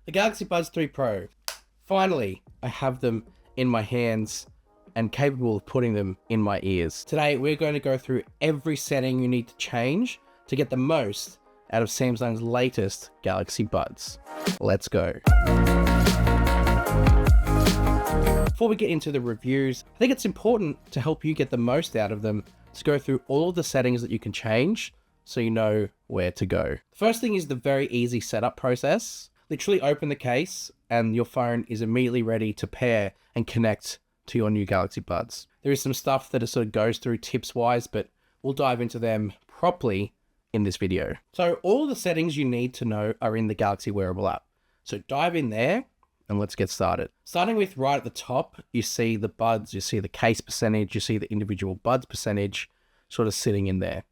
The Galaxy Buds 3 Pro. Finally, I have them in my hands and capable of putting them in my ears. Today, we're going to go through every setting you need to change to get the most out of Samsung's latest Galaxy Buds. Let's go. Before we get into the reviews, I think it's important to help you get the most out of them to go through all of the settings that you can change so you know where to go. The first thing is the very easy setup process. Literally open the case and your phone is immediately ready to pair and connect to your new Galaxy Buds. There is some stuff that sort of goes through tips wise, but we'll dive into them properly in this video. So all the settings you need to know are in the Galaxy Wearable app. So dive in there and let's get started. Starting with right at the top, you see the buds, you see the case percentage, you see the individual buds percentage sort of sitting in there.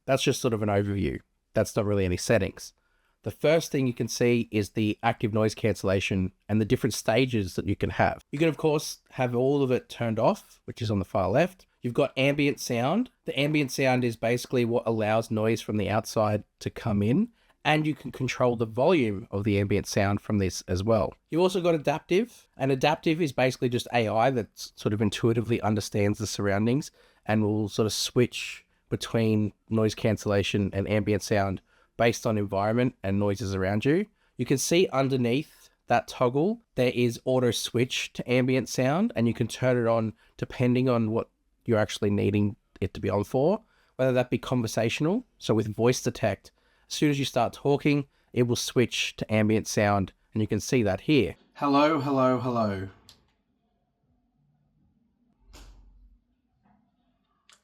That's just sort of an overview. That's not really any settings. The first thing you can see is the active noise cancellation and the different stages that you can have. You can, of course, have all of it turned off, which is on the far left. You've got ambient sound. The ambient sound is basically what allows noise from the outside to come in, and you can control the volume of the ambient sound from this as well. You've also got adaptive, and adaptive is basically just AI that sort of intuitively understands the surroundings and will sort of switch between noise cancellation and ambient sound based on environment and noises around you. You can see underneath that toggle, there is auto switch to ambient sound, and you can turn it on depending on what you're actually needing it to be on for, whether that be conversational. So with voice detect, as soon as you start talking, it will switch to ambient sound, and you can see that here. Hello, hello, hello.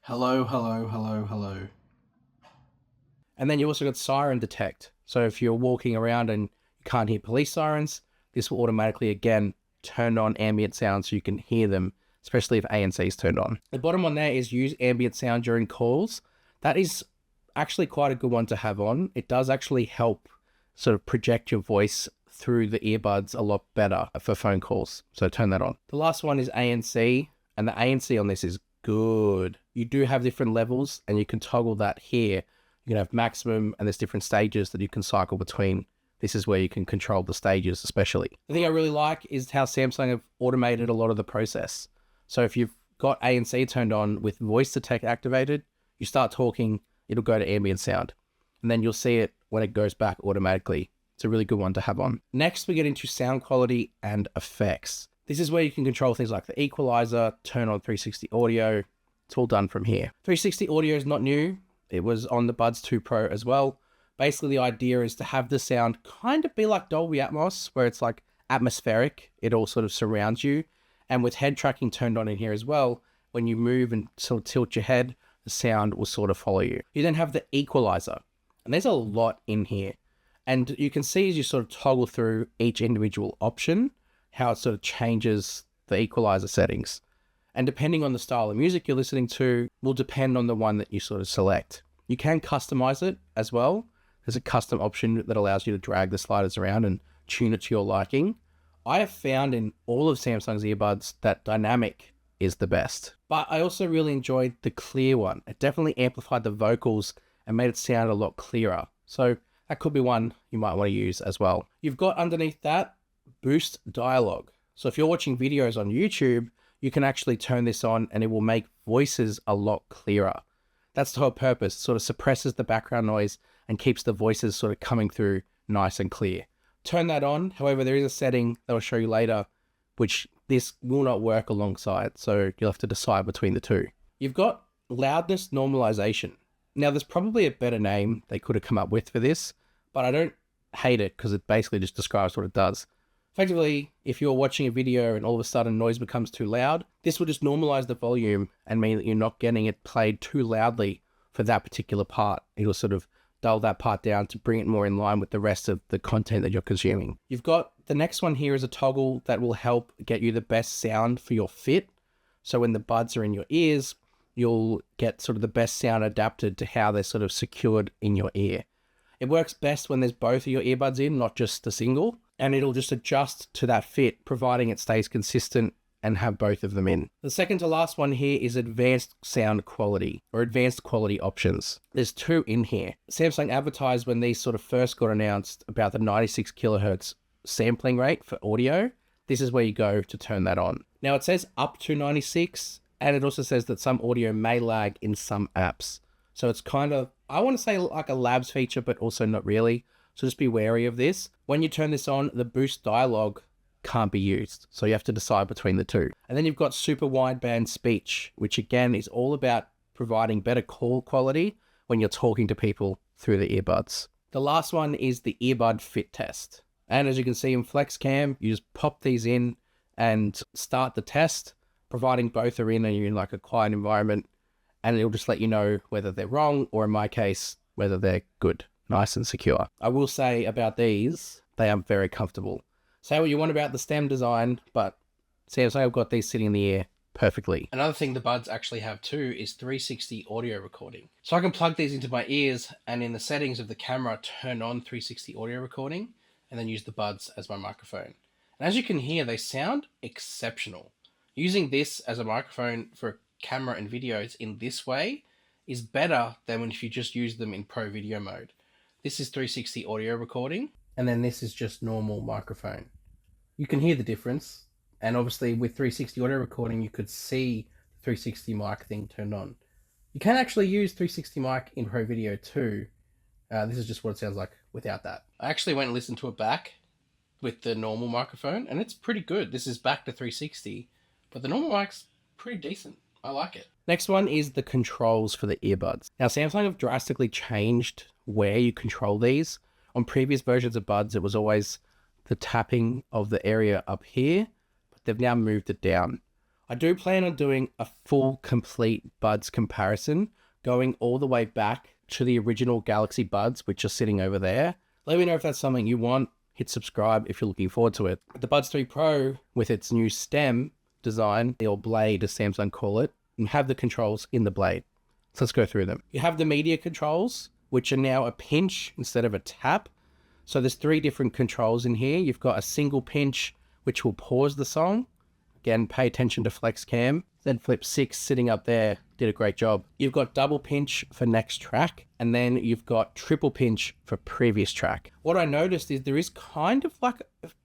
Hello, hello, hello, hello. And then you also got siren detect. So if you're walking around and you can't hear police sirens, this will automatically, again, turn on ambient sound so you can hear them, especially if ANC is turned on. The bottom one there is use ambient sound during calls. That is actually quite a good one to have on. It does actually help sort of project your voice through the earbuds a lot better for phone calls. So turn that on. The last one is ANC, and the ANC on this is good. You do have different levels and you can toggle that here. You can have maximum, and there's different stages that you can cycle between. This is where you can control the stages especially. The thing I really like is how Samsung have automated a lot of the process. So if you've got ANC turned on with voice detect activated, you start talking, it'll go to ambient sound. And then you'll see it when it goes back automatically. It's a really good one to have on. Next, we get into sound quality and effects. This is where you can control things like the equalizer, turn on 360 audio. It's all done from here. 360 audio is not new. It was on the Buds 2 Pro as well. Basically, the idea is to have the sound kind of be like Dolby Atmos, where it's like atmospheric. It all sort of surrounds you. And with head tracking turned on in here as well, when you move and sort of tilt your head, the sound will sort of follow you. You then have the equalizer, and there's a lot in here. And you can see as you sort of toggle through each individual option, how it sort of changes the equalizer settings. And depending on the style of music you're listening to, will depend on the one that you sort of select. You can customize it as well. There's a custom option that allows you to drag the sliders around and tune it to your liking. I have found in all of Samsung's earbuds that dynamic is the best. But I also really enjoyed the clear one. It definitely amplified the vocals and made it sound a lot clearer. So that could be one you might want to use as well. You've got underneath that boost dialogue. So if you're watching videos on YouTube, you can actually turn this on and it will make voices a lot clearer. That's the whole purpose. It sort of suppresses the background noise and keeps the voices sort of coming through nice and clear. Turn that on. However, there is a setting that I'll show you later, which this will not work alongside. So you'll have to decide between the two. You've got loudness normalization. Now there's probably a better name they could have come up with for this, but I don't hate it because it basically just describes what it does. Effectively, if you're watching a video and all of a sudden noise becomes too loud, this will just normalize the volume and mean that you're not getting it played too loudly for that particular part. It'll sort of dull that part down to bring it more in line with the rest of the content that you're consuming. You've got the next one here is a toggle that will help get you the best sound for your fit. So when the buds are in your ears, you'll get sort of the best sound adapted to how they're sort of secured in your ear. It works best when there's both of your earbuds in, not just the single. And it'll just adjust to that fit, providing it stays consistent and have both of them in. The second to last one here is advanced sound quality or advanced quality options. There's two in here. Samsung advertised when these sort of first got announced about the 96 kilohertz sampling rate for audio, this is where you go to turn that on. Now it says up to 96, and it also says that some audio may lag in some apps. So it's kind of, I want to say like a labs feature, but also not really. So just be wary of this. When you turn this on, the boost dialogue can't be used. So you have to decide between the two. And then you've got super wideband speech, which again is all about providing better call quality when you're talking to people through the earbuds. The last one is the earbud fit test. And as you can see in FlexCam, you just pop these in and start the test, providing both are in and you're in like a quiet environment, and it'll just let you know whether they're wrong, or in my case, whether they're good, nice and secure. I will say about these, they are very comfortable. Say what you want about the stem design, but Samsung have got these sitting in the ear perfectly. Another thing the buds actually have too is 360 audio recording. So I can plug these into my ears and in the settings of the camera, turn on 360 audio recording and then use the buds as my microphone. And as you can hear, they sound exceptional. Using this as a microphone for camera and videos in this way is better than if you just use them in pro video mode. This is 360 audio recording, and then this is just normal microphone. You can hear the difference, and obviously with 360 audio recording, you could see the 360 mic thing turned on. You can actually use 360 mic in pro video too. This is just what it sounds like without that. I actually went and listened to it back with the normal microphone, and it's pretty good. This is back to 360, but the normal mic's pretty decent. I like it. Next one is the controls for the earbuds. Now, Samsung have drastically changed where you control these. On previous versions of buds, it was always the tapping of the area up here, but they've now moved it down. I do plan on doing a full, complete buds comparison, going all the way back to the original Galaxy buds, which are sitting over there. Let me know if that's something you want. Hit subscribe if you're looking forward to it. The Buds 3 Pro, with its new stem design, or blade as Samsung call it, and have the controls in the blade. So let's go through them. You have the media controls, which are now a pinch instead of a tap. So there's 3 different controls in here. You've got a single pinch, which will pause the song. Again, pay attention to FlexCam. Then Flip 6 sitting up there did a great job. You've got double pinch for next track, and then you've got triple pinch for previous track. What I noticed is there is kind of like,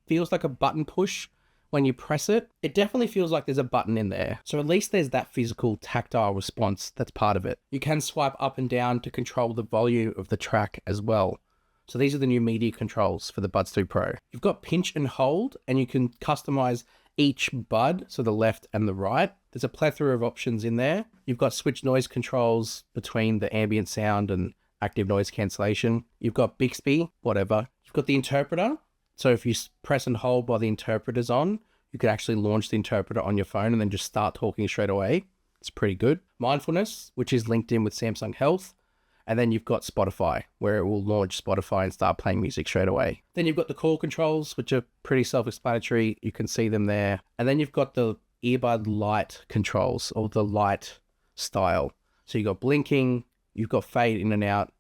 feels like a button push when you press it. It definitely feels like there's a button in there. So at least there's that physical tactile response that's part of it. You can swipe up and down to control the volume of the track as well. So these are the new media controls for the Buds 3 Pro. You've got pinch and hold, and you can customize each bud, so the left and the right. There's a plethora of options in there. You've got switch noise controls between the ambient sound and active noise cancellation. You've got Bixby, whatever. You've got the interpreter. So if you press and hold while the interpreter's on, you can actually launch the interpreter on your phone and then just start talking straight away. It's pretty good. Mindfulness, which is linked in with Samsung Health. And then you've got Spotify, where it will launch Spotify and start playing music straight away. Then you've got the call controls, which are pretty self-explanatory. You can see them there. And then you've got the earbud light controls, or the light style. So you've got blinking, you've got fade in and out,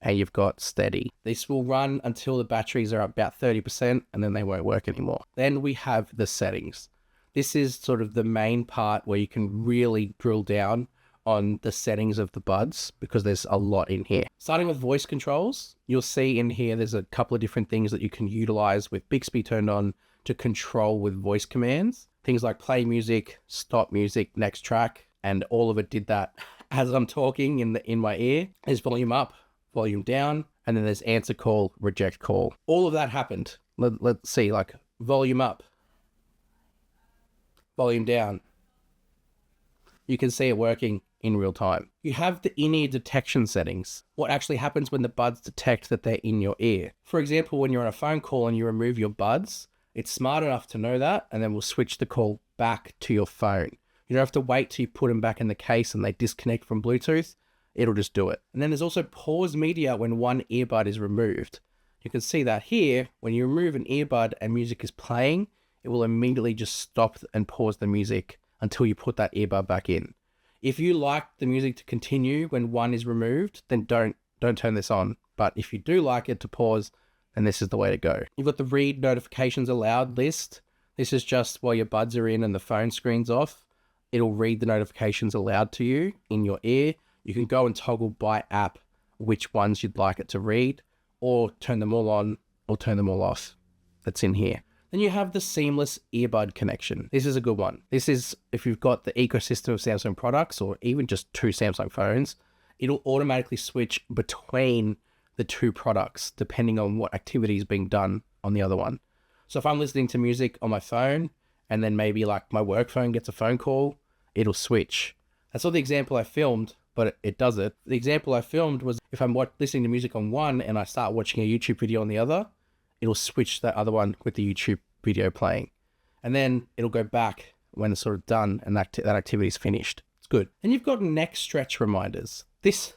and you've got steady. This will run until the batteries are about 30%, and then they won't work anymore. Then we have the settings. This is sort of the main part where you can really drill down on the settings of the buds, because there's a lot in here. Starting with voice controls, you'll see in here there's a couple of different things that you can utilize with Bixby turned on to control with voice commands. Things like play music, stop music, next track, and all of it did that as I'm talking in my ear. There's volume up, volume down, and then there's answer call, reject call. All of that happened. Let's see, like volume up, volume down. You can see it working in real time. You have the in-ear detection settings. What actually happens when the buds detect that they're in your ear. For example, when you're on a phone call and you remove your buds, it's smart enough to know that, and then we'll switch the call back to your phone. You don't have to wait till you put them back in the case and they disconnect from Bluetooth. It'll just do it. And then there's also pause media when one earbud is removed. You can see that here. When you remove an earbud and music is playing, it will immediately just stop and pause the music until you put that earbud back in. If you like the music to continue when one is removed, then don't turn this on. But if you do like it to pause, then this is the way to go. You've got the read notifications allowed list. This is just while your buds are in and the phone screen's off. It'll read the notifications allowed to you in your ear. You can go and toggle by app which ones you'd like it to read, or turn them all on or turn them all off. that's in here. Then you have the seamless earbud connection. This is a good one. This is if you've got the ecosystem of Samsung products or even just 2 Samsung phones, it'll automatically switch between the 2 products depending on what activity is being done on the other one. So if I'm listening to music on my phone and then maybe like my work phone gets a phone call, it'll switch. That's not the example I filmed, but it does it. The example I filmed was if I'm listening to music on one and I start watching a YouTube video on the other, it'll switch that other one with the YouTube video playing. And then it'll go back when it's sort of done and that activity is finished. It's good. And you've got neck stretch reminders. This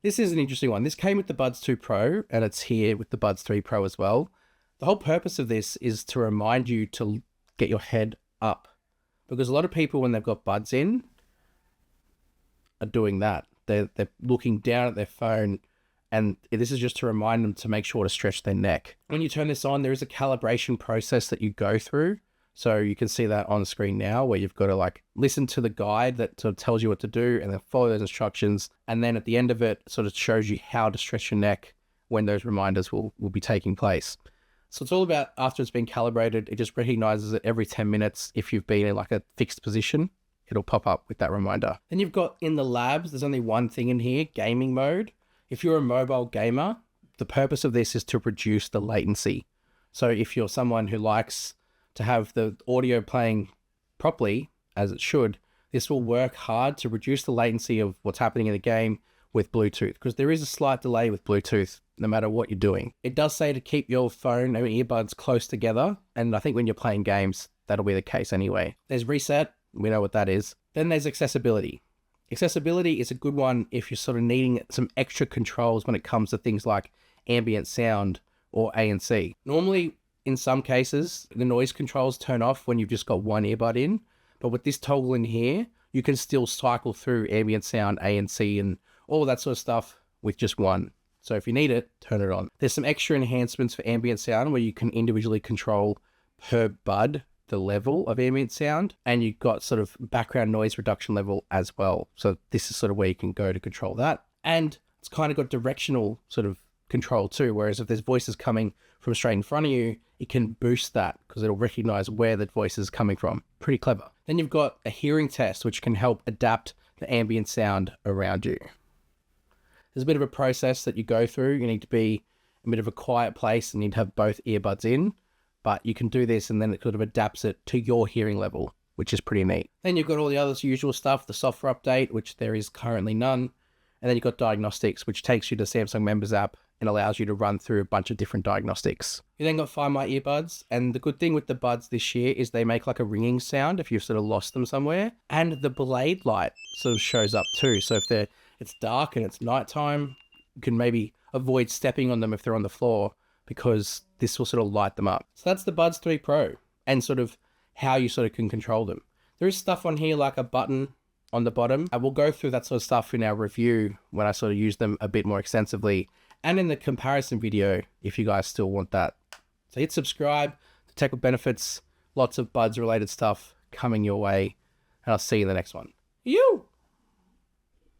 is an interesting one. This came with the Buds 2 Pro and it's here with the Buds 3 Pro as well. The whole purpose of this is to remind you to get your head up, because a lot of people when they've got buds in are doing that. They're looking down at their phone, and this is just to remind them to make sure to stretch their neck. When you turn this on, there is a calibration process that you go through. So you can see that on screen now where you've got to like listen to the guide that sort of tells you what to do and then follow those instructions. And then at the end of it, sort of shows you how to stretch your neck when those reminders will be taking place. So it's all about after it's been calibrated, it just recognizes it every 10 minutes. If you've been in like a fixed position, it'll pop up with that reminder. Then you've got in the labs, there's only one thing in here, gaming mode. If you're a mobile gamer, the purpose of this is to reduce the latency. So if you're someone who likes to have the audio playing properly, as it should, this will work hard to reduce the latency of what's happening in the game with Bluetooth, because there is a slight delay with Bluetooth no matter what you're doing. It does say to keep your phone and earbuds close together, and I think when you're playing games, that'll be the case anyway. There's reset, we know what that is. Then there's accessibility. Accessibility is a good one if you're sort of needing some extra controls when it comes to things like ambient sound or ANC. Normally, in some cases, the noise controls turn off when you've just got one earbud in, but with this toggle in here, you can still cycle through ambient sound, ANC, and all that sort of stuff with just one. So if you need it, turn it on. There's some extra enhancements for ambient sound where you can individually control per bud the level of ambient sound, and you've got sort of background noise reduction level as well. So this is sort of where you can go to control that. And it's kind of got directional sort of control too, whereas if there's voices coming from straight in front of you, it can boost that because it'll recognize where the voice is coming from. Pretty clever. Then you've got a hearing test, which can help adapt the ambient sound around you. There's a bit of a process that you go through. You need to be in a bit of a quiet place and you need to have both earbuds in, but you can do this and then it sort of adapts it to your hearing level, which is pretty neat. Then you've got all the other usual stuff, the software update, which there is currently none. And then you've got diagnostics, which takes you to Samsung Members app and allows you to run through a bunch of different diagnostics. You then got Find My Earbuds, and the good thing with the buds this year is they make like a ringing sound if you've sort of lost them somewhere, and the blade light sort of shows up too. So if it's dark and it's nighttime, you can maybe avoid stepping on them if they're on the floor because this will sort of light them up. So that's the Buds 3 Pro and sort of how you sort of can control them. There is stuff on here like a button on the bottom. I will go through that sort of stuff in our review when I sort of use them a bit more extensively and in the comparison video if you guys still want that. So hit subscribe to Tech with Benefits, lots of Buds related stuff coming your way, and I'll see you in the next one. You!